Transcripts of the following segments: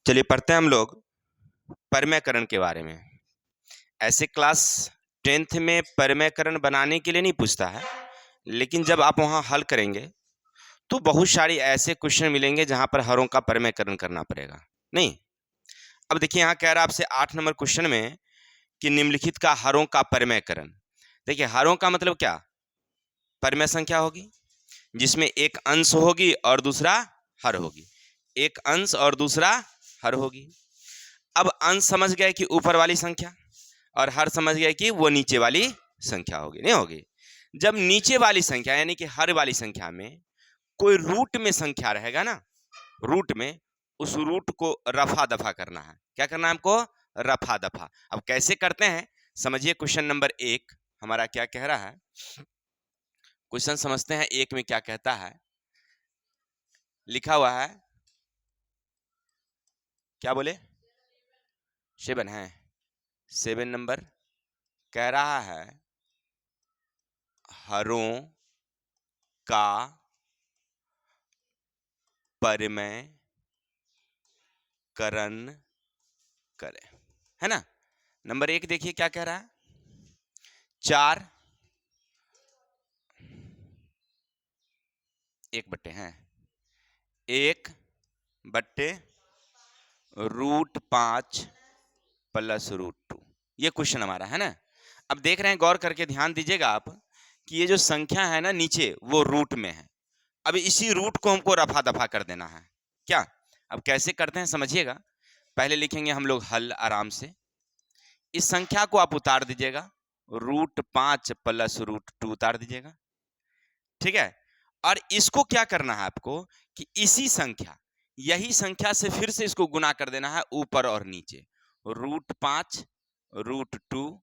चलिए पढ़ते हैं हम लोग परमेयकरण के बारे में। ऐसे क्लास 10th में परमेयकरण बनाने के लिए नहीं पूछता है, लेकिन जब आप वहाँ हल करेंगे तो बहुत सारी ऐसे क्वेश्चन मिलेंगे जहाँ पर हरों का परमेयकरण करना पड़ेगा। नहीं, अब देखिए यहाँ कह रहा है आपसे 8 नंबर क्वेश्चन में कि निम्नलिखित का हरों का परमेयकरण। देखिए हरों का मतलब क्या, परमेय संख्या होगी जिसमें एक अंश होगी और दूसरा हर होगी, एक अंश और दूसरा हर होगी। अब अंश समझ गए कि ऊपर वाली संख्या, और हर समझ गए कि वो नीचे वाली संख्या होगी, नहीं होगी। जब नीचे वाली संख्या यानी कि हर वाली संख्या में कोई रूट में संख्या रहेगा ना, रूट में, उस रूट को रफा दफा करना है। क्या करना है हमको? रफा दफा। अब कैसे करते हैं समझिए। क्वेश्चन नंबर 1 हमारा क्या कह रहा है, क्वेश्चन समझते हैं। 1 में क्या कहता है, लिखा हुआ है, क्या बोले? 7 है। 7 नंबर कह रहा है हरों का परमेयकरण करें, है ना। नंबर 1 देखिए क्या कह रहा है, 4 1 बट्टे हैं 1 बट्टे √5 प्लस √2। ये क्वेश्चन हमारा है ना। अब देख रहे हैं, गौर करके ध्यान दीजिएगा आप कि ये जो संख्या है ना नीचे, वो रूट में है। अब इसी रूट को हमको रफा दफा कर देना है। क्या, अब कैसे करते हैं समझिएगा। पहले लिखेंगे हम लोग हल आराम से। इस संख्या को आप उतार दीजिएगा, √5 प्लस √2 उतार दीजिएगा, ठीक है। और इसको क्या करना है आपको कि इसी संख्या, यही संख्या से फिर से इसको गुना कर देना है ऊपर और नीचे। √5 √2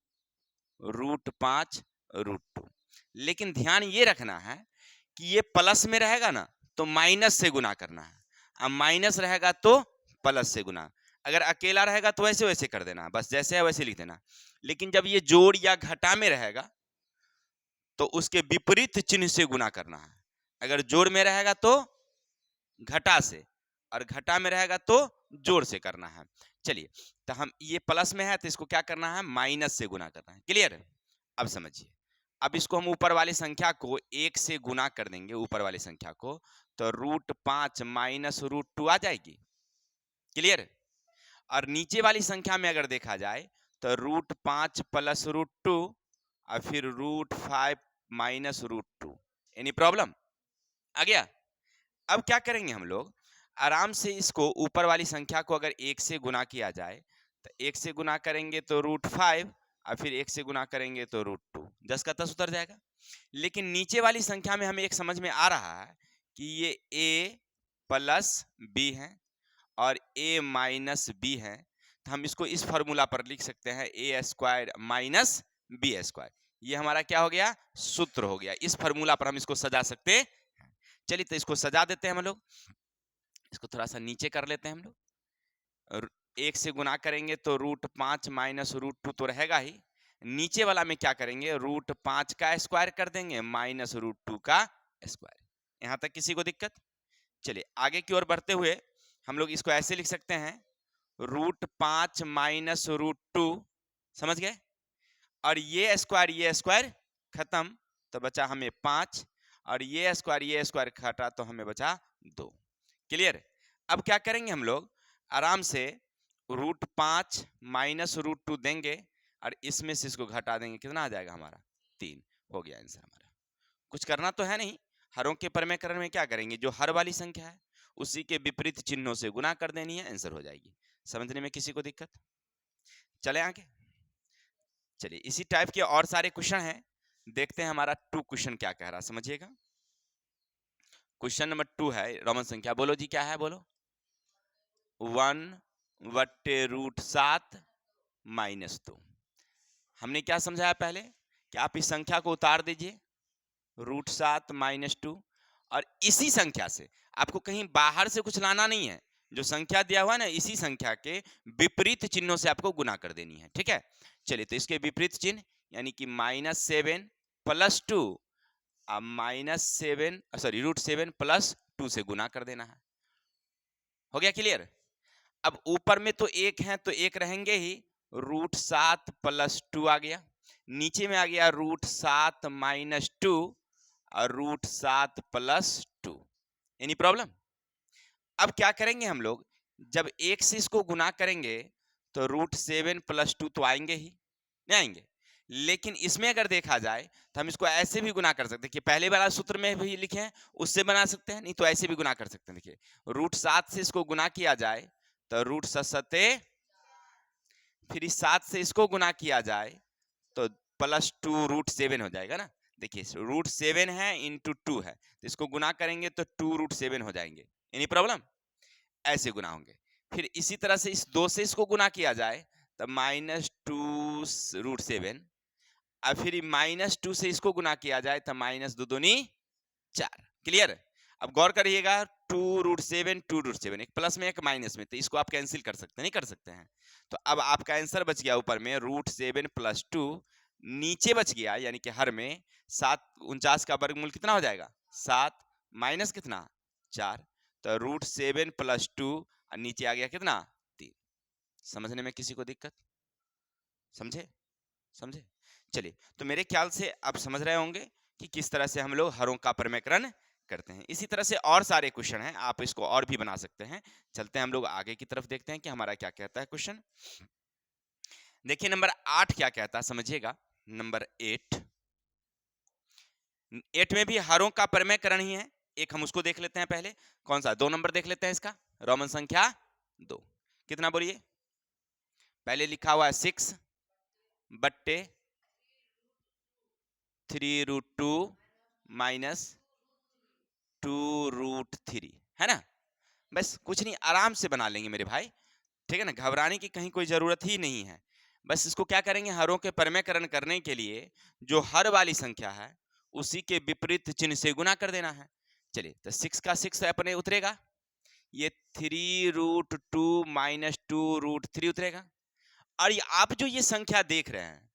√5 √2। लेकिन ध्यान ये रखना है कि ये प्लस में रहेगा ना तो माइनस से गुना करना है, अब माइनस रहेगा तो प्लस से गुना। अगर अकेला रहेगा तो वैसे वैसे कर देना, बस जैसे है वैसे लिख देना। लेकिन जब ये जोड़ या घटा में रहेगा तो उसके विपरीत चिन्ह से गुना करना है। अगर जोड़ में रहेगा तो घटा से, और घटा में रहेगा तो जोड़ से करना है। चलिए, तो हम ये प्लस में है तो इसको क्या करना है, माइनस से गुना करना है। क्लियर? अब समझिए, अब इसको हम ऊपर वाली संख्या को 1 से गुना कर देंगे, ऊपर वाली संख्या को, तो √5 माइनस √2 आ जाएगी। क्लियर? और नीचे वाली संख्या में अगर देखा जाए तो √5 प्लस √2 और फिर √5 माइनस √2। Any problem? आ गया? अब क्या करेंगे हम लोग, आराम से इसको ऊपर वाली संख्या को अगर 1 से गुना किया जाए तो 1 से गुना करेंगे तो √5 और फिर 1 से गुना करेंगे तो √2, 10 का 10 उतर जाएगा। लेकिन नीचे वाली संख्या में हमें एक समझ में आ रहा है कि ये a प्लस b है और a माइनस b है, तो हम इसको इस फॉर्मूला पर लिख सकते हैं a² माइनस b²। ये हमारा क्या हो गया, सूत्र हो गया। इस फॉर्मूला पर हम इसको सजा सकते हैं। चलिए तो इसको सजा देते हैं हम लोग, इसको थोड़ा सा नीचे कर लेते हैं हम लोग। 1 से गुना करेंगे तो √5 माइनस √2 तो रहेगा ही, नीचे वाला में क्या करेंगे, √5 का स्क्वायर कर देंगे माइनस √2 का स्क्वायर। यहां तक किसी को दिक्कत? चलिए आगे की ओर बढ़ते हुए हम लोग इसको ऐसे लिख सकते हैं, √5 माइनस √2, समझ गए। और ये स्क्वायर खत्म तो बचा हमें 5, और ये स्क्वायर घटा तो हमें बचा 2। क्लियर? अब क्या करेंगे हम लोग, आराम से √5 माइनस √2 देंगे और इसमें से इसको घटा देंगे, कितना आ जाएगा हमारा, 3। हो गया आंसर हमारा। कुछ करना तो है नहीं। हरों के परमेयकरण में क्या करेंगे, जो हर वाली संख्या है उसी के विपरीत चिन्हों से गुना कर देनी है, आंसर हो जाएगी। समझने में किसी को दिक्कत? चले आगे। चलिए इसी टाइप के और सारे क्वेश्चन हैं, देखते हैं हमारा 2 क्वेश्चन क्या कह रहा है, समझिएगा। क्वेश्चन नंबर 2 है, रोमन संख्या, बोलो जी क्या है, बोलो। 1/√7 माइनस 2। हमने क्या समझाया पहले कि आप इस संख्या को उतार दीजिए, √7 माइनस 2, और इसी संख्या से आपको कहीं बाहर से कुछ लाना नहीं है, जो संख्या दिया हुआ है ना इसी संख्या के विपरीत चिन्हों से आपको गुना कर देनी है, ठीक है। चलिए तो इसके विपरीत चिन्ह यानी कि -7 प्लस 2 √7 प्लस 2 से गुना कर देना है। हो गया क्लियर? अब ऊपर में तो एक है तो एक रहेंगे ही, √7 + 2 आ गया, नीचे में आ गया √7 - 2 और √7 + 2। Any problem? अब क्या करेंगे हम लोग, जब एक से इसको गुना करेंगे तो √7 + 2 तो आएंगे ही, नहीं आएंगे? लेकिन इसमें अगर देखा जाए तो हम इसको ऐसे भी गुना कर सकते हैं कि पहले वाला सूत्र में भी लिखे हैं उससे बना सकते हैं, नहीं तो ऐसे भी गुना कर सकते हैं। देखिए √7 से इसको गुना किया जाए तो √7 फिर इस 7 से इसको गुना किया जाए तो +2 √7 हो जाएगा ना। देखिए √7 है इंटू 2 है तो इसको गुना करेंगे तो 2 √7 हो जाएंगे। Any problem? ऐसे गुना होंगे। फिर इसी तरह से इस 2 से इसको गुना किया जाए तो -2 √7 और फिर -2 से इसको गुना किया जाए तो -2 दूनी 4। क्लियर? अब गौर करिएगा 2 √7 2 √7 एक प्लस में एक माइनस में, तो इसको आप कैंसिल कर सकते हैं, नहीं कर सकते हैं? तो अब आपका आंसर बच गया ऊपर में √7 + 2, नीचे बच गया यानी कि हर में 7 49 का वर्गमूल कितना हो जाएगा 7 माइनस कितना 4, तो √7 + 2 और नीचे आ गया कितना 3। समझने में किसी को दिक्कत? समझे? समझे? चलिए तो मेरे ख्याल से आप समझ रहे होंगे कि किस तरह से हम लोग हरों का प्रमेयकरण करते हैं। इसी तरह से और सारे क्वेश्चन हैं, आप इसको और भी बना सकते हैं। चलते हैं हम लोग आगे की तरफ, देखते हैं कि हमारा क्या कहता है क्वेश्चन। देखिए नंबर 8 क्या कहता है, समझिएगा। नंबर 8 में भी हरों का प्रमेयकरण ही है। एक हम उसको देख लेते हैं पहले। कौन सा? 2 नंबर देख लेते हैं इसका। रोमन संख्या 2 कितना बोलिए? पहले लिखा हुआ है 6 बट्टे 3√2 माइनस 2√3 है ना। बस कुछ नहीं, आराम से बना लेंगे मेरे भाई, ठीक है ना। घबराने की कहीं कोई जरूरत ही नहीं है। बस इसको क्या करेंगे, हरों के प्रमेयकरण करने के लिए जो हर वाली संख्या है उसी के विपरीत चिन्ह से गुना कर देना है। चलिए तो 6 का 6 अपने उतरेगा, ये 3√2 माइनस 2√3 उतरेगा। और ये आप जो ये संख्या देख रहे हैं,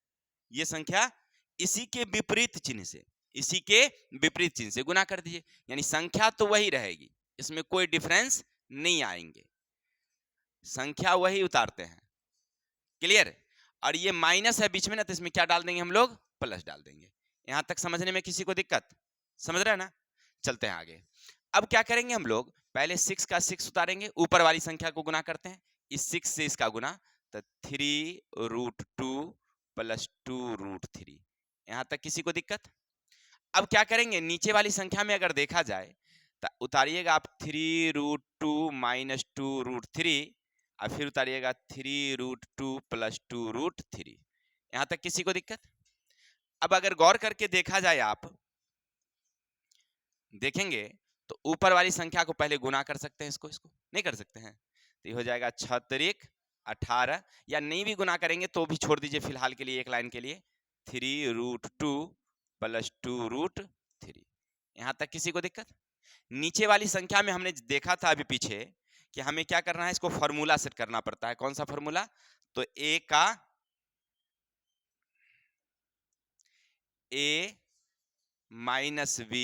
ये संख्या इसी के विपरीत चिन्ह से, इसी के विपरीत चिन्ह से गुना कर दीजिए, यानी संख्या तो वही रहेगी, इसमें कोई डिफरेंस नहीं आएंगे, संख्या वही उतारते हैं। क्लियर? और ये माइनस है बीच में ना, तो इसमें क्या डाल देंगे हम लोग, प्लस डाल देंगे। यहां तक समझने में किसी को दिक्कत? समझ रहे हैं ना। चलते हैं आगे। अब क्या करेंगे हम लोग, पहले 6 का 6 उतारेंगे, ऊपर वाली संख्या को गुना करते हैं, इस 6 से इसका गुना, तो 3√2 + 2√3। यहां तक किसी को दिक्कत? अब क्या करेंगे, नीचे वाली संख्या में अगर देखा जाए तो उतारिएगा आप 3√2 माइनस 2√3 और फिर उतारिएगा 3√2 + 2√3। यहां तक किसी को दिक्कत? अब अगर गौर करके देखा जाए, आप देखेंगे तो ऊपर वाली संख्या को पहले गुना कर सकते हैं, इसको नहीं कर सकते हैं, तो ये हो जाएगा 6 त्रिक 18, या नहीं भी गुना करेंगे तो भी छोड़ दीजिए फिलहाल के लिए, एक लाइन के लिए 3√2 + 2√3। यहां तक किसी को दिक्कत? नीचे वाली संख्या में हमने देखा था अभी पीछे कि हमें क्या करना है, इसको फॉर्मूला सेट करना पड़ता है। कौन सा फॉर्मूला? तो a का a minus b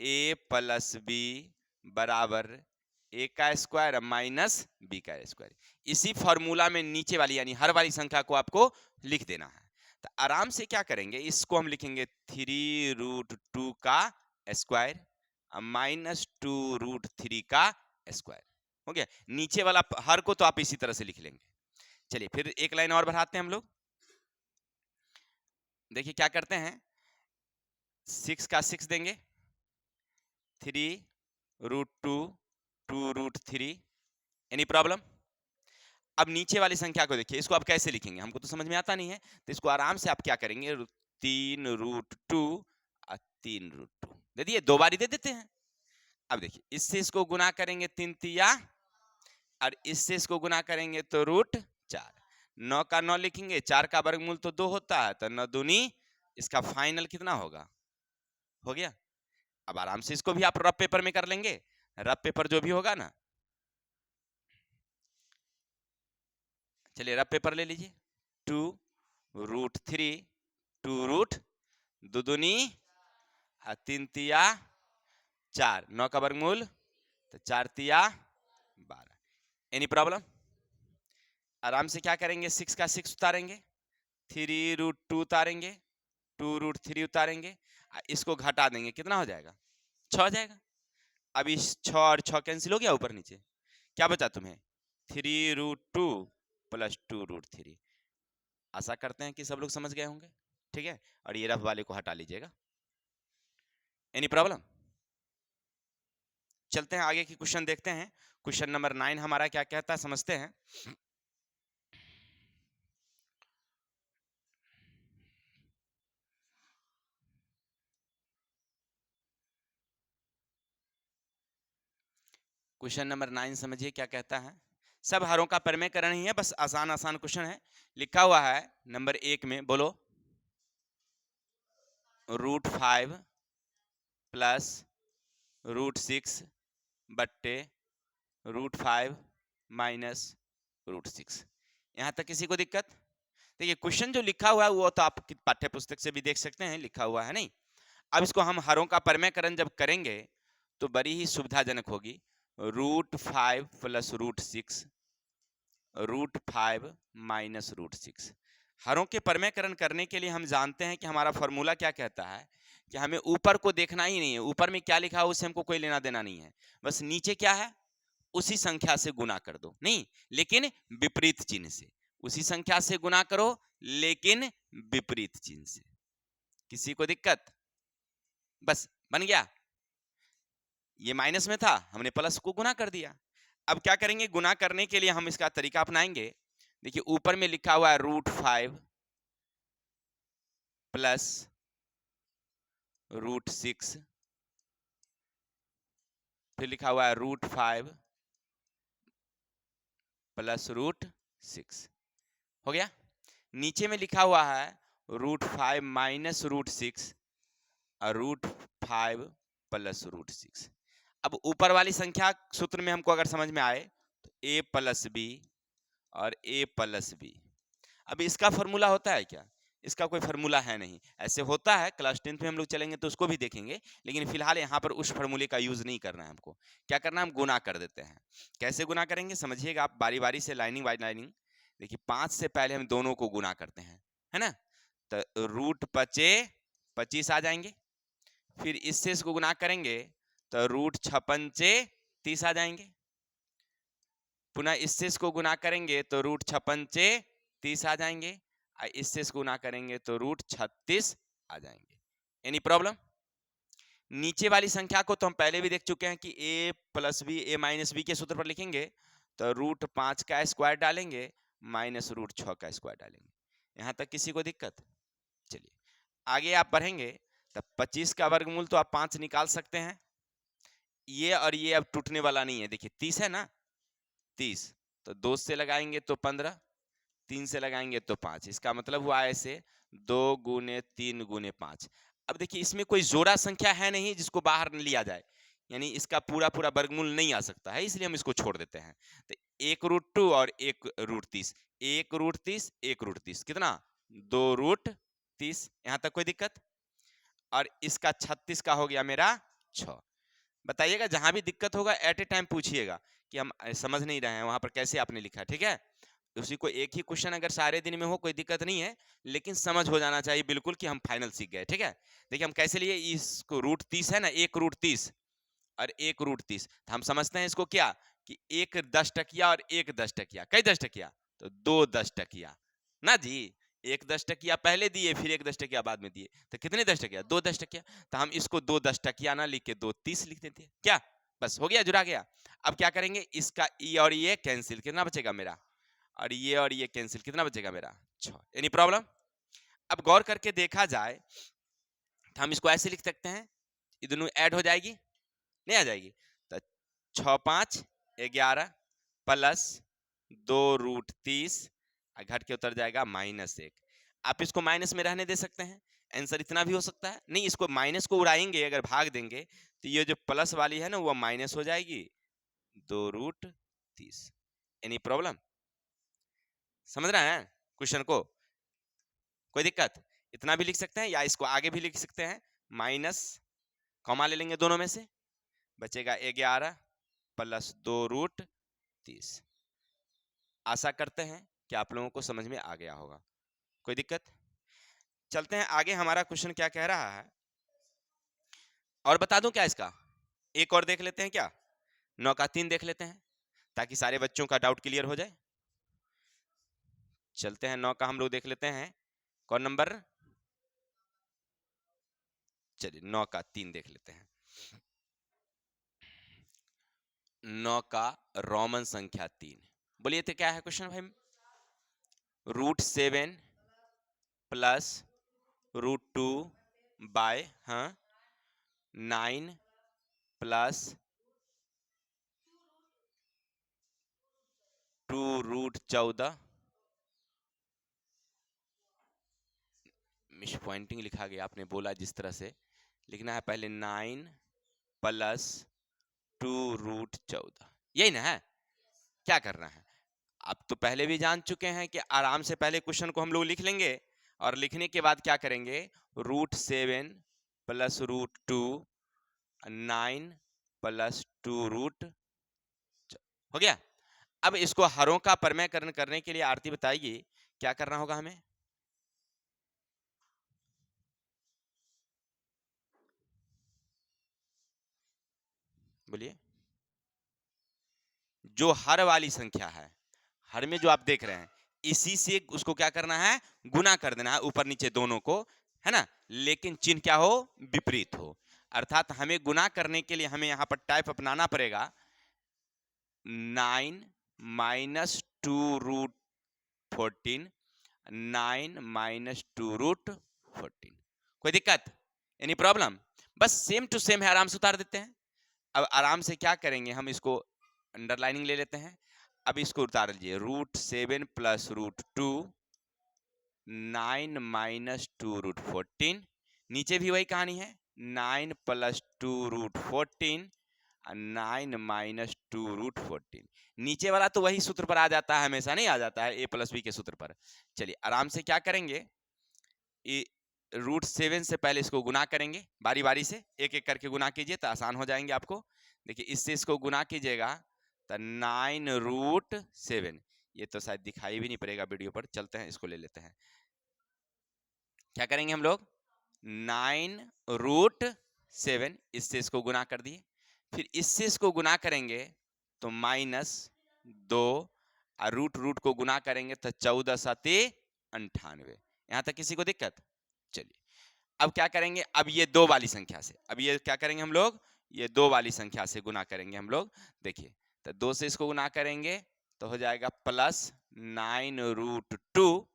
a plus b बराबर a का स्क्वायर माइनस b का स्क्वायर। इसी फॉर्मूला में नीचे वाली यानी हर वाली संख्या को आपको लिख देना है। तो आराम से क्या करेंगे, इसको हम लिखेंगे 3√2 का स्क्वायर माइनस 2√3 का स्क्वायर। हो गया। नीचे वाला हर को तो आप इसी तरह से लिख लेंगे। चलिए फिर एक लाइन और बढ़ाते हैं हम लोग। देखिए क्या करते हैं, 6 का 6 देंगे, 3√2 2√3। Any problem? अब नीचे वाली संख्या को देखिए, इसको आप कैसे लिखेंगे, हमको तो समझ में आता नहीं है, तो इसको आराम से आप क्या करेंगे, 3√2 और 3√2 दे दिए, 2 बारी दे देते हैं। अब देखिए इससे इसको गुना करेंगे 3 तिया, और इससे इसको गुना करेंगे तो √4। 9 का 9 लिखेंगे, 4 का वर्गमूल तो 2 होता है, तो 9 दूनी, इसका फाइनल कितना होगा, हो गया। अब आराम से इसको भी आप रफ पेपर में कर लेंगे, रफ पेपर जो भी होगा ना, चलिए रफ पेपर ले लीजिए। 2√3 2 दूनी 3 तिया 4, 9 का वर्गमूल तो 4 तिया 12। Any problem? आराम से क्या करेंगे, 6 का 6 उतारेंगे, 3√2 उतारेंगे, 2√3 उतारेंगे, इसको घटा देंगे, कितना हो जाएगा? 6 हो जाएगा। अब इस 6 और 6 कैंसिल हो गया ऊपर नीचे, क्या बचा तुम्हें? 3√2 प्लस 2√3। आशा करते हैं कि सब लोग समझ गए होंगे, ठीक है। और ये रफ वाले को हटा लीजिएगा। Any problem? चलते हैं आगे की क्वेश्चन देखते हैं। क्वेश्चन नंबर 9 हमारा क्या कहता है, समझते हैं। क्वेश्चन नंबर 9 समझिए क्या कहता है। सब हरों का परिमेयकरण ही है, बस आसान आसान क्वेश्चन है। लिखा हुआ है नंबर 1 में, बोलो, √5 प्लस √6 बट्टे √5 माइनस √6। यहां तक किसी को दिक्कत? देखिए क्वेश्चन जो लिखा हुआ है वो तो आप पाठ्य पुस्तक से भी देख सकते हैं, लिखा हुआ है नहीं। अब इसको हम हरों का परिमेयकरण जब करेंगे तो बड़ी ही सुविधाजनक होगी। √5 प्लस √6 √5 माइनस √6। हरों के परिमेयकरण करने के लिए हम जानते हैं कि हमारा फॉर्मूला क्या कहता है कि हमें ऊपर को देखना ही नहीं है, ऊपर में क्या लिखा है उससे हमको कोई लेना देना नहीं है, बस नीचे क्या है उसी संख्या से गुना कर दो, नहीं लेकिन विपरीत चिन्ह से। उसी संख्या से गुना करो लेकिन विपरीत चिन्ह से। किसी को दिक्कत? बस बन गया। ये माइनस में था, हमने प्लस को गुना कर दिया। अब क्या करेंगे, गुना करने के लिए हम इसका तरीका अपनाएंगे। देखिए ऊपर में लिखा हुआ है √5 प्लस √6, फिर लिखा हुआ है √5 प्लस √6, हो गया। नीचे में लिखा हुआ है √5 माइनस √6 और √5 प्लस √6। अब ऊपर वाली संख्या सूत्र में हमको अगर समझ में आए तो a प्लस बी और a प्लस बी। अब इसका फॉर्मूला होता है क्या? इसका कोई फॉर्मूला है नहीं। ऐसे होता है क्लास 10th में हम लोग चलेंगे तो उसको भी देखेंगे, लेकिन फिलहाल यहाँ पर उस फॉर्मूले का यूज नहीं करना है हमको। क्या करना है, हम गुना कर देते हैं। कैसे गुना करेंगे समझिएगा आप, बारी बारी से, लाइनिंग बाई लाइनिंग। देखिए 5 से पहले हम दोनों को गुना करते हैं, है ना। तो √5 आ जाएंगे, फिर इससे इसको गुना करेंगे तो √56 आ जाएंगे, पुनः इससे इसको गुना करेंगे तो √56 आ जाएंगे, इससे इसको गुना करेंगे तो √36 आ जाएंगे। Any problem? नीचे वाली संख्या को तो हम पहले भी देख चुके हैं कि a plus B a minus B के सूत्र पर लिखेंगे तो √5 का स्क्वायर डालेंगे माइनस √6 का स्क्वायर डालेंगे। यहां तक किसी को दिक्कत? चलिए आगे आप बढ़ेंगे तो 25 का वर्गमूल तो आप 5 निकाल सकते हैं। ये और ये अब टूटने वाला नहीं है। देखिए 30 है ना, 30 तो 2 से लगाएंगे तो 15, 3 से लगाएंगे तो 5। इसका मतलब हुआ ऐसे 2 गुने 3 गुने 5। अब देखिए इसमें कोई जोड़ा संख्या है नहीं जिसको बाहर लिया जाए, यानी इसका पूरा पूरा वर्गमूल नहीं आ सकता है, इसलिए हम इसको छोड़ देते हैं। तो 1√2 और 1√30, 1√30 1√30 कितना, 2√30। यहां तक कोई दिक्कत? और इसका 36 का हो गया मेरा 6। बताइएगा जहां भी दिक्कत होगा एट ए टाइम पूछिएगा कि हम समझ नहीं रहे हैं वहां पर कैसे आपने लिखा, ठीक है। उसी को एक ही क्वेश्चन अगर सारे दिन में हो कोई दिक्कत नहीं है, लेकिन समझ हो जाना चाहिए बिल्कुल कि हम फाइनल सीख गए, ठीक है। देखिए हम कैसे लिए, इसको √30 है ना, 1√30 और 1√30, तो हम समझते हैं इसको क्या कि 1 10 टकिया और 1 10 टकिया, कई 10 टकिया तो 2 10 टकिया ना जी। 1 10 टकिया पहले दिए, फिर 1 10 टकिया बाद में दिए, तो कितने 10 टकिया, 2 10 टकिया। तो हम इसको 2 10 टकिया ना लिख के 2 30 लिख देते हैं, क्या बस हो गया, जुड़ा गया। अब क्या करेंगे, इसका ई और ये कैंसिल, कितना बचेगा मेरा, और ये कैंसिल, कितना बचेगा मेरा 6। Any problem? अब गौर करके देखा जाए तो हम इसको ऐसे लिख सकते हैं, ये दोनों ऐड हो जाएगी, नहीं आ जाएगी, तो 6 5 11 प्लस 2√30 घट के उतर जाएगा -1। आप इसको माइनस में रहने दे सकते हैं, आंसर इतना भी हो सकता है। नहीं, इसको माइनस को उड़ाएंगे, अगर भाग देंगे तो ये जो प्लस वाली है ना वो माइनस हो जाएगी 2√30। Any problem? समझ रहे हैं क्वेश्चन को? कोई दिक्कत? इतना भी लिख सकते हैं या इसको आगे भी लिख सकते हैं, माइनस कॉमा ले लेंगे दोनों में से, बचेगा 11 प्लस 2√30। आशा करते हैं कि आप लोगों को समझ में आ गया होगा। कोई दिक्कत? चलते हैं आगे, हमारा क्वेश्चन क्या कह रहा है और बता दूं क्या इसका, एक और देख लेते हैं क्या, 9 का 3 देख लेते हैं ताकि सारे बच्चों का डाउट क्लियर हो जाए। चलते हैं 9 का हम लोग देख लेते हैं, कौन नंबर, चलिए 9 का 3 देख लेते हैं। 9 का रोमन संख्या 3, बोलिए तो क्या है क्वेश्चन भाई? √7 plus √2 by 9 plus 2√14, miss pointing लिखा गया, आपने बोला जिस तरह से लिखना है, पहले 9 प्लस 2√14, यही ना है, क्या करना है? आप तो पहले भी जान चुके हैं कि आराम से पहले क्वेश्चन को हम लोग लिख लेंगे और लिखने के बाद क्या करेंगे, √7 प्लस √2 9 प्लस 2 हो गया। अब इसको हरों का परमयकरण करने के लिए आरती बताइए क्या करना होगा हमें? बोलिए। जो हर वाली संख्या है, हर में जो आप देख रहे हैं, इसी से उसको क्या करना है, गुना कर देना है, ऊपर नीचे दोनों को, है ना, लेकिन चिन्ह क्या हो, विपरीत हो। अर्थात हमें गुना करने के लिए हमें यहां पर टाइप अपनाना पड़ेगा 9 माइनस 2√14, 9 माइनस 2√14। कोई दिक्कत, एनी प्रॉब्लम? बस सेम टू सेम है, आराम से उतार देते हैं। अब आराम से क्या करेंगे, हम इसको अंडरलाइनिंग ले लेते हैं। अब इसको उतार लीजिए, √7 प्लस √2 9 माइनस 2√14, नीचे भी वही कहानी है, 9 प्लस 2√14 9 माइनस 2√14, नीचे वाला तो वही सूत्र पर आ जाता है, हमेशा नहीं आ जाता है, a प्लस बी के सूत्र पर। चलिए आराम से क्या करेंगे, √7 से पहले इसको गुना करेंगे, बारी बारी से एक एक करके गुना कीजिए तो आसान हो जाएंगे आपको। देखिए इससे इसको गुना कीजिएगा तो 9√7, ये तो शायद दिखाई भी नहीं पड़ेगा वीडियो पर, चलते हैं इसको ले लेते हैं। क्या करेंगे हम लोग, 9√7, इससे इसको गुना कर दिए, फिर इससे इसको गुना करेंगे तो -2, और रूट को गुना करेंगे तो 14 7 98। यहां तक किसी को दिक्कत? चलिए अब क्या करेंगे, अब ये 2 वाली संख्या से, अब ये क्या करेंगे हम लोग, ये 2 वाली संख्या से गुना करेंगे हम लोग। देखिए तो 2 से इसको गुना करेंगे तो हो जाएगा +9√2,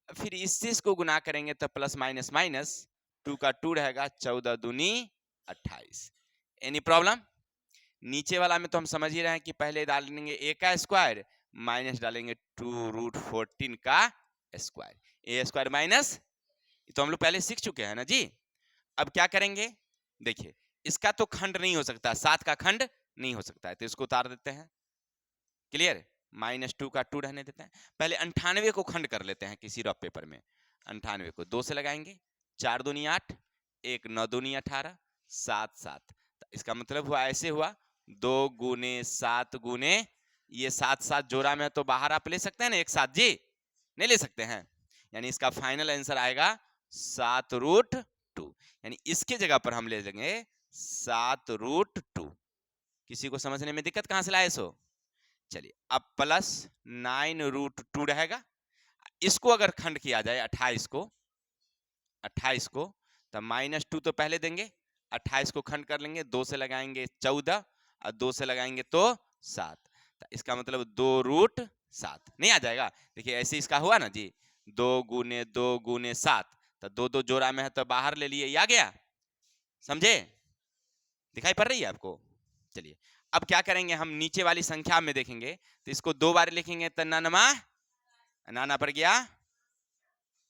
फिर इससे इसको गुना करेंगे तो प्लस माइनस माइनस 2 का 2 रहेगा, 14 दूनी 28। Any problem? नीचे वाला में तो हम समझ ही रहे हैं कि पहले डालेंगे a का स्क्वायर माइनस डालेंगे 2√14 का स्क्वायर, a स्क्वायर माइनस, तो हम लोग पहले सीख चुके हैं ना जी। अब क्या करेंगे, देखिए इसका तो खंड नहीं हो सकता, 7 का खंड नहीं हो सकता है, तो इसको उतार देते हैं, क्लियर, -2 का 2 रहने देते हैं। पहले 98 को खंड कर लेते हैं किसी रफ पेपर में, 98 को 2 से लगाएंगे, 4 दूनी 8, 1 9 दूनी 18, 7 7, इसका मतलब हुआ ऐसे हुआ 2 गुने 7 गुने, ये 7 7 जोड़ा में तो बाहर आप ले सकते हैं ना एक साथ जी, नहीं ले सकते हैं, यानी इसका फाइनल आंसर आएगा 7√2, यानी इसके जगह पर हम ले लेंगे 7√2। किसी को समझने में दिक्कत कहां से लाए सो? चलिए अब +9√2 रहेगा, इसको अगर खंड किया जाए 28 को, 28 को तो -2 तो पहले देंगे, 28 को खंड कर लेंगे, 2 से लगाएंगे 14 और 2 से लगाएंगे तो 7, तो इसका मतलब 2√7 नहीं आ जाएगा। देखिए ऐसे इसका हुआ ना जी, 2 गुने 2 गुने 7, तो 2 2 जोड़ा में है तो बाहर ले लिए, आ गया, समझे, दिखाई पड़ रही है आपको? चलिए अब क्या करेंगे, हम नीचे वाली संख्या में देखेंगे तो इसको 2 बार लिखेंगे तो नानमा, नाना पर गया,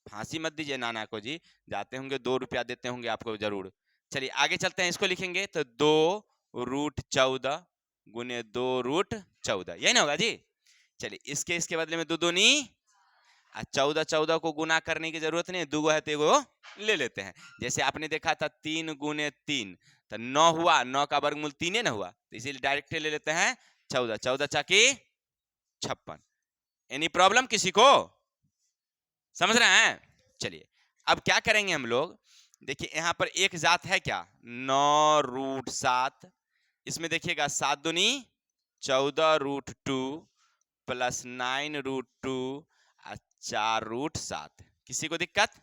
फांसी मत दीजिए नाना को जी, जाते होंगे 2 रुपया देते होंगे आपको जरूर। चलिए आगे चलते हैं, इसको लिखेंगे तो 2√14 गुने 2√14, यही ना होगा जी। चलिए इसके बदले में 2 दूनी 14, 14 को गुना करने की जरूरत नहीं, 2 है तो एगो ले लेते हैं। जैसे आपने देखा था 3 गुने 3 तो 9 हुआ, 9 का वर्गमूल 3 ना हुआ, तो इसीलिए डायरेक्ट ले लेते हैं 14, 14 चाकी 56, एनी प्रॉब्लम किसी को? समझ रहे हैं? चलिए अब क्या करेंगे हम लोग, देखिए यहां पर एक जात है क्या, 9√7, इसमें देखिएगा 7 दूनी 14√2 प्लस 9√2 और 4√7। किसी को दिक्कत?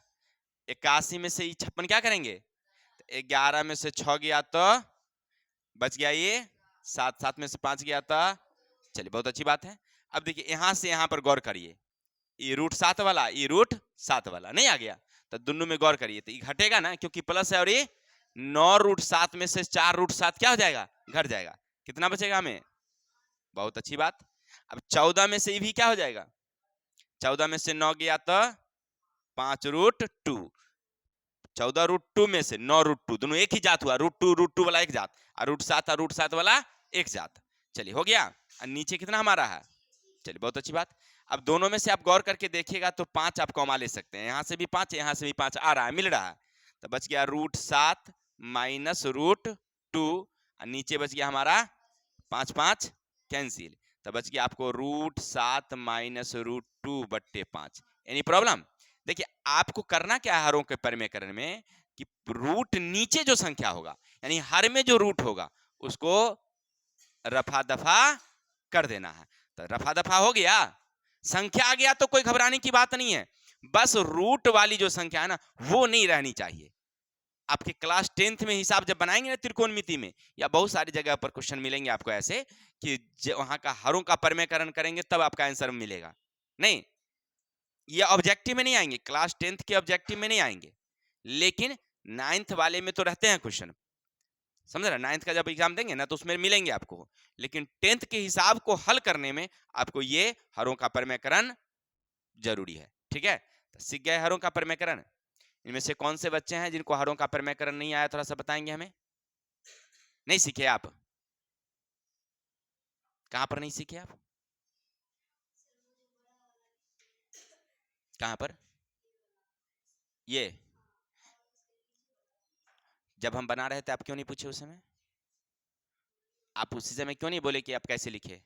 81 में से 56 क्या करेंगे, 11 में से 6 गया तो बच गया ये 7, 7 में से 5 गया तो, चलिए बहुत अच्छी बात है। अब देखिए यहां से यहां पर गौर करिए, ये √7 वाला, ये √7 वाला नहीं आ गया, तो दोनों में गौर करिए तो ये घटेगा ना, क्योंकि प्लस है, और ये 9√7 में से 4√7 क्या हो जाएगा, घट जाएगा। कितना बचेगा हमें, बहुत अच्छी बात। अब 14 में से ये भी क्या हो जाएगा, 14 में से 9 गया तो 5√2, 14√2 में से 9√2, दोनों एक ही जात हुआ, √2 वाला एक जात, और √7 वाला एक जात। चलिए हो गया। और नीचे कितना हमारा है, चलिए बहुत अच्छी बात। अब दोनों में से आप गौर करके देखिएगा तो 5 आप कॉमा ले सकते हैं, यहां से भी 5 यहां से भी 5 आ रहा है, मिल रहा है, तो बच गया √7 माइनस √2, और नीचे बच गया हमारा 5 5 कैंसिल, तो बच गया आपको √7 माइनस √2/5। Any problem? देखिए आपको करना क्या है हरों के परिमेयकरण में, कि रूट नीचे जो संख्या होगा, यानी हर में जो रूट होगा उसको रफा दफा कर देना है। तो रफा दफा हो गया, संख्या आ गया तो कोई घबराने की बात नहीं है, बस रूट वाली जो संख्या है ना वो नहीं रहनी चाहिए। आपके क्लास 10th में हिसाब जब बनाएंगे ना त्रिकोणमिति में, या बहुत सारी जगह पर क्वेश्चन मिलेंगे आपको ऐसे कि वहां का हरों का परिमेयकरण करेंगे तब आपका आंसर मिलेगा। नहीं, ये ऑब्जेक्टिव में नहीं आएंगे, क्लास 10th के ऑब्जेक्टिव में नहीं आएंगे, लेकिन 9th वाले में तो रहते हैं क्वेश्चन। समझ रहे, 9th का जब एग्जाम देंगे ना तो उसमें मिलेंगे आपको, लेकिन 10th के हिसाब को हल करने में आपको ये हरों का परिमेयकरण जरूरी है। ठीक है, तो सीख गए हरों का परिमेयकरण। इनमें से कौन से बच्चे हैं जिनको हरों का परिमेयकरण नहीं आया, थोड़ा सा बताएंगे हमें। नहीं सीखे आप? कहां पर नहीं सीखे आप, कहां पर? ये जब हम बना रहे थे आप क्यों नहीं पूछे उस समय, आप उसी समय क्यों नहीं बोले कि आप कैसे लिखे?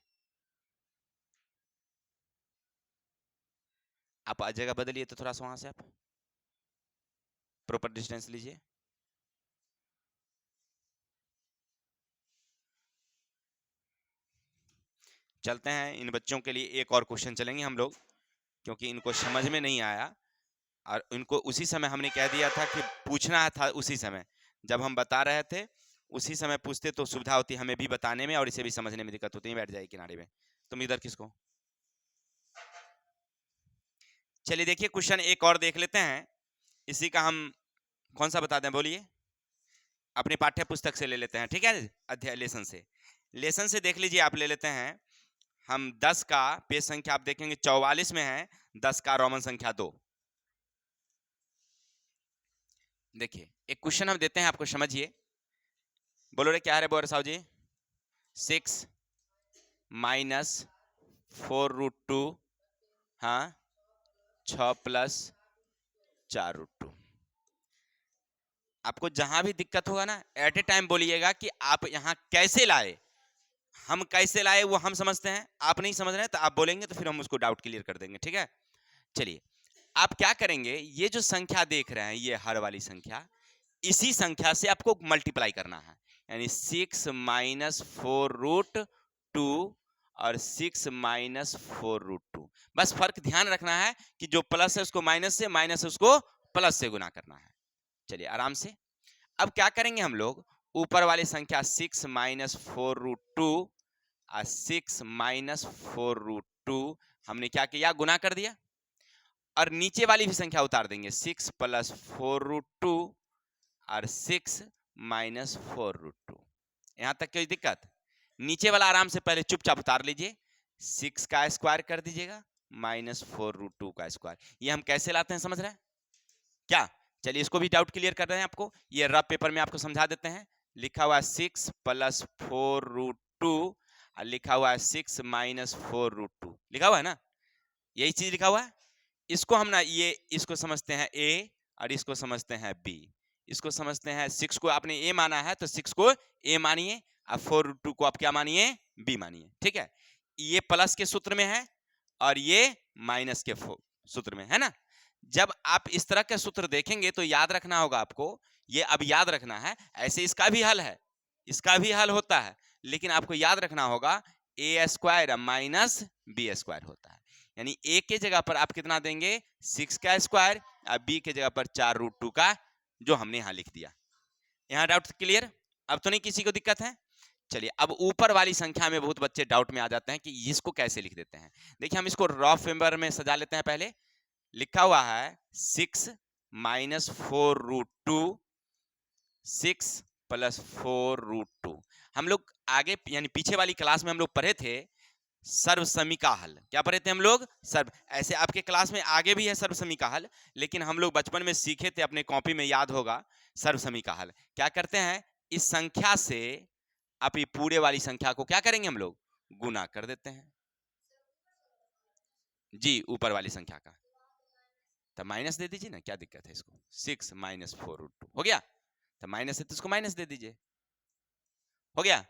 आप जगह बदलिए तो थोड़ा सा, वहां से आप प्रॉपर डिस्टेंस लीजिए। चलते हैं, इन बच्चों के लिए एक और क्वेश्चन चलेंगे हम लोग, क्योंकि इनको समझ में नहीं आया, और इनको उसी समय हमने कह दिया था कि पूछना था, उसी समय जब हम बता रहे थे उसी समय पूछते तो सुविधा होती हमें भी बताने में, और इसे भी समझने में दिक्कत होती है। बैठ जाए किनारे में, तुम इधर किसको। चलिए देखिए क्वेश्चन एक और देख लेते हैं, इसी का हम कौन सा बता दें, बोलिए। अपनी पाठ्य पुस्तक से ले लेते हैं, ठीक है, अध्याय लेसन से देख लीजिए, आप ले लेते हैं हम 10 का पेज संख्या आप देखेंगे 44 में है, 10 का रोमन संख्या 2। देखिए एक क्वेश्चन हम देते हैं, आपको समझिए। बोलो रे क्या है रे बोर साहू जी, 6 माइनस 4√2, हाँ 6 प्लस 4√2। आपको जहां भी दिक्कत होगा ना एट ए टाइम बोलिएगा कि आप यहां कैसे लाए, हम कैसे लाए वो हम समझते हैं, आप नहीं समझ रहे हैं तो आप बोलेंगे तो फिर हम उसको डाउट क्लियर कर देंगे। ठीक है, चलिए आप क्या करेंगे, ये जो संख्या देख रहे हैं ये हर वाली संख्या, इसी संख्या से आपको मल्टीप्लाई करना है, यानी 6 माइनस 4√2 और 6 माइनस 4√2। बस फर्क ध्यान रखना है कि जो प्लस है उसको माइनस से, माइनस है उसको प्लस से गुना करना है। चलिए आराम से, अब क्या करेंगे हम लोग, ऊपर वाली संख्या 6 माइनस 4√2 और 6 माइनस 4√2 हमने क्या किया, गुना कर दिया, और नीचे वाली भी संख्या उतार देंगे, 6 प्लस 4√2 और 6 माइनस 4√2। यहां तक कोई दिक्कत? नीचे वाला आराम से पहले चुपचाप उतार लीजिए, 6 का स्क्वायर कर दीजिएगा माइनस 4√2 का स्क्वायर। ये हम कैसे लाते हैं समझ रहे हैं क्या? चलिए इसको भी डाउट क्लियर कर रहे हैं आपको, ये रफ पेपर में आपको समझा देते हैं। लिखा हुआ है 6 प्लस 4√2 और लिखा हुआ है 6 माइनस 4√2, लिखा हुआ है ना, यही चीज लिखा हुआ है। इसको हम ना ये इसको समझते हैं ए और इसको समझते हैं बी। इसको समझते हैं 6 को आपने ए माना है तो 6 को ए मानिए, और 4√2 को आप क्या मानिए, बी मानिए। ठीक है, ये प्लस के सूत्र में है और ये माइनस के सूत्र में है ना। जब आप इस तरह के सूत्र देखेंगे तो याद रखना होगा आपको, ये अब याद रखना है। ऐसे इसका भी हल है, इसका भी हल होता है, लेकिन आपको याद रखना होगा ए स्क्वायर माइनस बी स्क्वायर होता है। यानी ए के जगह पर आप कितना देंगे 6 का स्क्वायर, और बी के जगह पर 4√2 का, जो हमने यहां लिख दिया। यहाँ डाउट क्लियर? अब तो नहीं किसी को दिक्कत है? चलिए, अब ऊपर वाली संख्या में बहुत बच्चे डाउट में आ जाते हैं कि इसको कैसे लिख देते हैं। देखिए, हम इसको रफ मेंबर में सजा लेते हैं। पहले लिखा हुआ है 6 माइनस 4√2, 6 प्लस 4√2। हम लोग आगे यानी पीछे वाली क्लास में हम लोग पढ़े थे सर्वसमी का हल। क्या पढ़े थे हम लोग? सर्व। ऐसे आपके क्लास में आगे भी है सर्वसमी का हल, लेकिन हम लोग बचपन में सीखे थे, अपने कॉपी में याद होगा सर्वसमी का हल। क्या करते हैं, इस संख्या से आप ये पूरे वाली संख्या को क्या करेंगे, हम लोग गुना कर देते हैं जी ऊपर वाली संख्या का। तो माइनस दे दीजिए ना, क्या दिक्कत है इसको। 6 माइनस 4√2 हो गया, तो माइनस है तो इसको माइनस दे दीजिए, हो गया।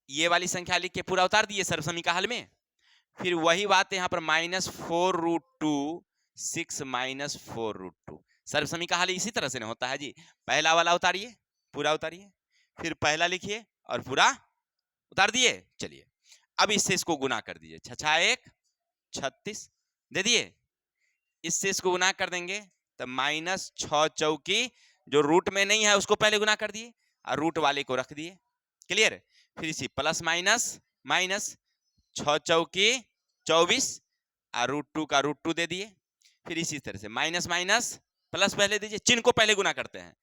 ये वाली संख्या लिख के पूरा उतार दिए सर्वसमी का हल में। फिर वही बात यहाँ पर -4√2, 6 माइनस 4√2। सर्वसमी का हल इसी तरह से नहीं होता है जी। पहला वाला उतारिए, पूरा उतारिए, फिर पहला लिखिए और पूरा उतार दिए। चलिए, अब इससे इसको गुना कर दीजिए। 6 1 36 दे दिए, इससे इसको गुना कर देंगे तो -6 चौकी, जो रूट में नहीं है उसको पहले गुना कर दिए और रूट वाले को रख दिए। क्लियर? फिर इसी प्लस माइनस माइनस, 6 चौकी 24 और √2 का √2 दे दिए। फिर इसी तरह से माइनस माइनस प्लस पहले दीजिए, चिन्ह को पहले गुना करते हैं,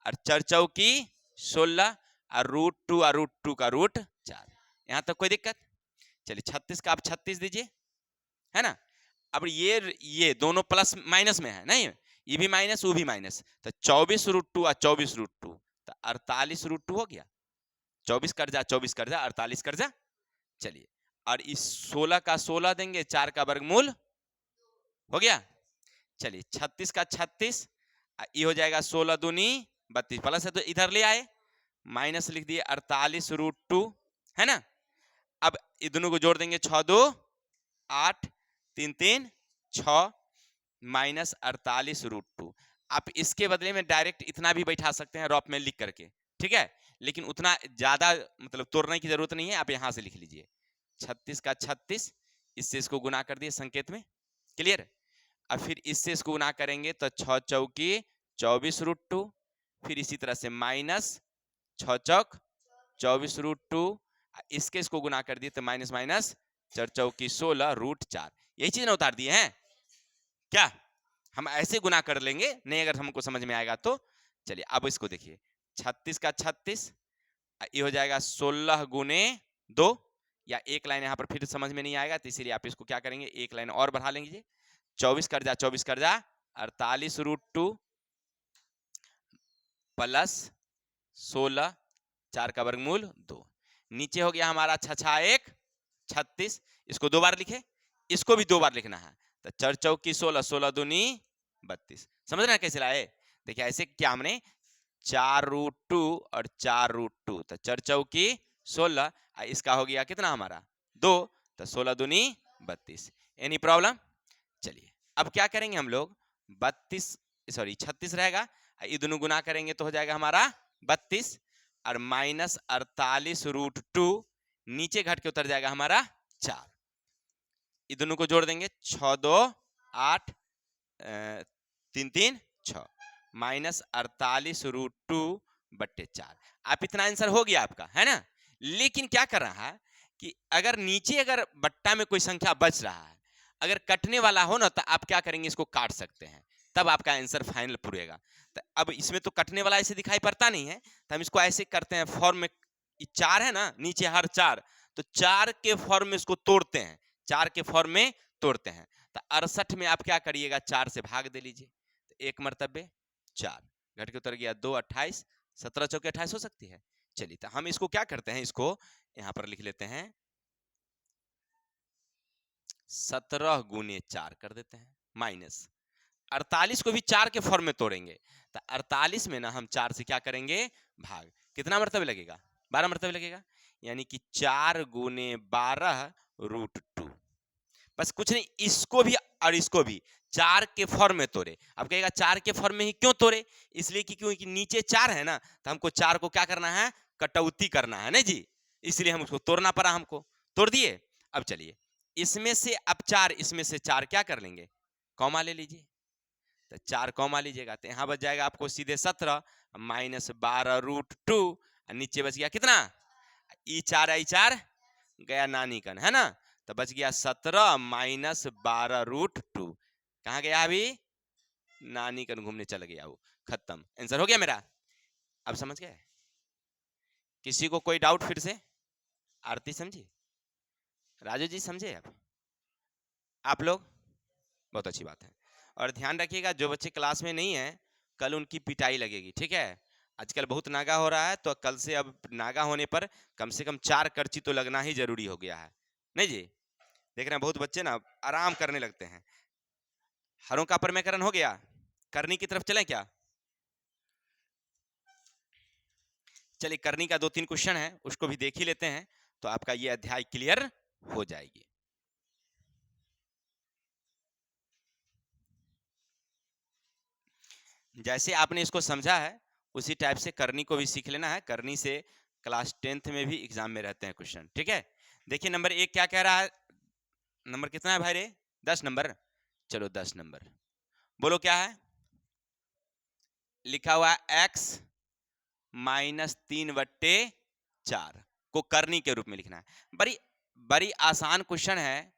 और 4 चौकी 16 और √2 और √2 का √4। यहां तक कोई दिक्कत? चलिए, 36 का आप 36 दीजिए, है ना। अब ये दोनों प्लस माइनस में है, नहीं ये भी माइनस वो भी माइनस, तो 24√2 और 24√2 तो 48√2 हो गया। 24 कर जा 24 कर जा 48 कर जा। चलिए, और इस 16 का 16 देंगे, 4 का वर्गमूल हो गया। चलिए, 36 का 36, ये हो जाएगा 16 दूनी 32, प्लस है तो इधर ले आए, माइनस लिख दिए 48√2, है ना। अब ये दोनों को जोड़ देंगे, 6 2 8 3 3 6 माइनस 48√2। आप इसके बदले में डायरेक्ट इतना भी बैठा सकते हैं रफ में लिख करके, ठीक है, लेकिन उतना ज्यादा मतलब तोड़ने की जरूरत नहीं है, आप यहां से लिख लीजिए। 36 का 36, इससे इसको गुना कर दिए संकेत में। क्लियर? अब फिर इससे इसको गुना करेंगे तो 6 चौकी 24√2, फिर इसी तरह से माइनस 6 चौक 24√2, इसके इसको गुना कर दिए तो माइनस माइनस 4 चौकी 16√4। यही चीज ना उतार दिए हैं क्या? हम ऐसे गुना कर लेंगे, नहीं अगर हमको समझ में आएगा तो। चलिए, अब इसको देखिए, 36 का 36, ये हो जाएगा 16 गुने 2, या एक लाइन यहाँ पर फिर समझ में नहीं आएगा तो इसीलिए आप इसको क्या करेंगे, एक लाइन और बढ़ा लेंगे। 24 कर जा 24 कर जा 48√2 प्लस 16, 4 का वर्गमूल 2। नीचे हो गया हमारा 6 1 36, इसको 2 बार लिखे, इसको भी 2 बार लिखना है, तो 4 चौकी 16, 16 दूनी 32। समझ रहे हैं कैसे लाए? देखिए, ऐसे क्या हमने 4√2 और 4√2, तो 4 चौकी 16, इसका हो गया कितना हमारा 2, तो 16 दूनी 32। Any problem? चलिए, अब क्या करेंगे हम लोग, 36 रहेगा, ये दोनों गुना करेंगे तो हो जाएगा हमारा 32, और माइनस 48√2, नीचे घट के उतर जाएगा हमारा 4। ये दोनों को जोड़ देंगे, 6 2 8 3 3 6 माइनस 48√2 बट्टे 4। आप इतना आंसर हो गया आपका, है ना। लेकिन क्या कर रहा है कि अगर नीचे अगर बट्टा में कोई संख्या बच रहा है, अगर कटने वाला हो ना, तो आप क्या करेंगे, इसको काट सकते हैं, तब आपका आंसर फाइनल पूरेगा। तो अब इसमें तो कटने वाला ऐसे दिखाई पड़ता नहीं है, तो हम इसको ऐसे करते हैं फॉर्म में। 4 है ना नीचे, हर 4, तो 4 के फॉर्म में इसको तोड़ते हैं, 4 के फॉर्म में तोड़ते हैं। तो 68 में आप क्या करिएगा, 4 से भाग दे लीजिए, तो 1 मरतबे 4 घट के उतर गया 2 28, 17 चौके 28 हो सकती है। चलिए, तो हम इसको क्या करते हैं, इसको यहां पर लिख लेते हैं, 17 गुने 4 कर देते हैं, माइनस 48 को भी 4 के फॉर्म में तोड़ेंगे, तो 48 में ना हम 4 से क्या करेंगे, भाग। कितना मरतबे लगेगा, 12 मरतबे लगेगा, यानी कि 4 गुने 12 √2। बस कुछ नहीं, इसको भी और इसको भी 4 के फॉर्म में तोड़े। अब कहेगा 4 के फॉर्म में ही क्यों तोड़े? इसलिए कि क्योंकि नीचे 4 है ना, तो हमको 4 को क्या करना है, कटौती करना है ना जी, इसलिए हम उसको तोड़ना पड़ा हमको। तोड़ दिए। अब चलिए इसमें से अब 4, इसमें से 4 क्या कर लेंगे, कॉमा ले लीजिए। तो 4 कॉमा लीजिएगा तो यहाँ बच जाएगा आपको सीधे 17 माइनस 12√2, नीचे बच गया कितना, ई 4 गया नानी कन, है ना, तो बच गया 17 माइनस 12√2। कहाँ गया अभी, नानी कन घूमने चल गया वो, खत्म, आंसर हो गया मेरा। अब समझ गए? किसी को कोई डाउट फिर से? आरती समझी, राजू जी समझे? आप लोग, बहुत अच्छी बात है। और ध्यान रखिएगा जो बच्चे क्लास में नहीं है कल उनकी पिटाई लगेगी, ठीक है? आजकल बहुत नागा हो रहा है, तो कल से अब नागा होने पर कम से कम 4 करची तो लगना ही जरूरी हो गया है, नहीं जी? देख रहे हैं बहुत बच्चे ना आराम करने लगते हैं। हरों का परमेकरण हो गया, करनी की तरफ चलें क्या? चलिए करनी का 2-3 क्वेश्चन है, उसको भी देख ही लेते हैं, तो आपका ये अध्याय क्लियर हो जाएगी। जैसे आपने इसको समझा है उसी टाइप से करनी को भी सीख लेना है। करनी से क्लास 10th में भी एग्जाम में रहते हैं क्वेश्चन, ठीक है? देखिए नंबर 1 क्या कह रहा है, नंबर कितना है भाई रे, 10 नंबर। चलो 10 नंबर बोलो क्या है, लिखा हुआ है x माइनस 3/4 को करनी के रूप में लिखना है। बड़ी बड़ी आसान क्वेश्चन है,